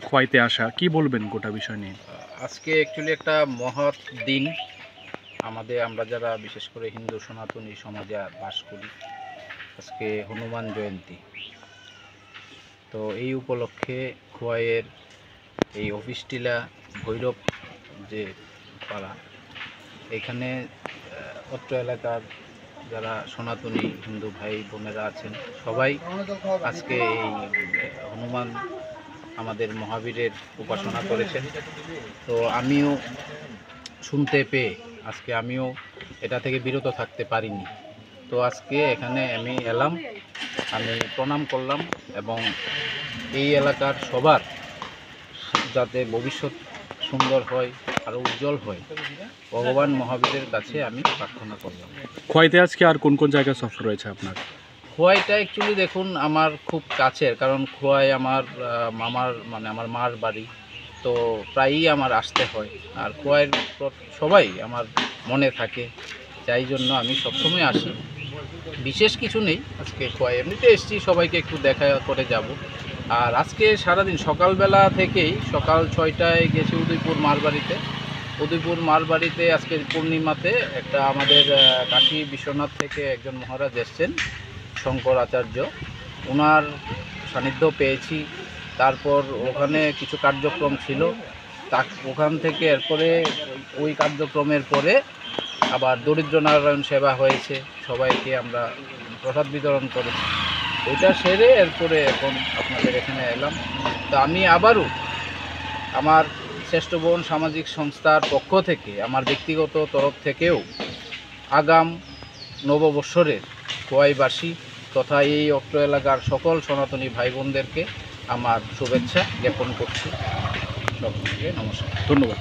খোয়াইতে আসা, কি বলবেন গোটা বিষয় নিয়ে? আজকে অ্যাকচুয়ালি একটা মহৎ দিন আমরা যারা বিশেষ করে হিন্দু সনাতনী সমাজে বাস করি। আজকে হনুমান জয়ন্তী। তো এই উপলক্ষে খোয়াইয়ের এই অফিসটিলা ভৈরব যে পাড়া, এখানে অত্র এলাকার যারা সনাতনী হিন্দু ভাই বোনেরা আছেন সবাই আজকে এই হনুমান আমাদের মহাবীরের উপাসনা করেছেন। তো আমিও শুনতে পেয়ে আজকে আমিও এটা থেকে বিরত থাকতে পারিনি। তো আজকে এখানে আমি এলাম, আমি প্রণাম করলাম এবং এই এলাকার সবার যাতে ভবিষ্যৎ সুন্দর হয়, আরও উজ্জ্বল হয়, ভগবান মহাবীরের কাছে আমি প্রার্থনা করলাম। খোয়াইতে আজকে আর কোন কোন জায়গায় সফর রয়েছে আপনার? খোয়াইটা অ্যাকচুয়ালি দেখুন আমার খুব কাছের, কারণ খোয়াই আমার মামার আমার মার বাড়ি। তো প্রায়ই আমার আসতে হয়, আর খোয়াইয়ের সবাই আমার মনে থাকে, যাই জন্য আমি সবসময় আসি। বিশেষ কিছু নেই, আজকে খোয়াই এমনিতে এসেছি সবাইকে একটু দেখা করে যাব। আর আজকে সারাদিন সকালবেলা থেকেই সকাল 6টায় গেছি উদয়পুর মারবাড়িতে। উদয়পুর মারবাড়িতে আজকের পূর্ণিমাতে একটা আমাদের কাশী বিশ্বনাথ থেকে একজন মহারাজ এসছেন, শঙ্কর আচার্য, ওনার সান্নিধ্য পেয়েছি। তারপর ওখানে কিছু কার্যক্রম ছিল, ওখান থেকে এরপরে ওই কার্যক্রমের পরে আবার দরিদ্র নারায়ণ সেবা হয়েছে, সবাইকে আমরা প্রসাদ বিতরণ করেছি। ওইটা সেরে এরপরে এখন আপনাদের এখানে এলাম। তো আমি আবারও আমার শ্রেষ্ঠ বোন সামাজিক সংস্থার পক্ষ থেকে, আমার ব্যক্তিগত তরফ থেকেও আগাম নববৎসরের খোয়াইবাসী তথা এই অত্র এলাকার সকল সনাতনী ভাই বোনদেরকে আমার শুভেচ্ছা জ্ঞাপন করছি। সকলকে নমস্কার, ধন্যবাদ।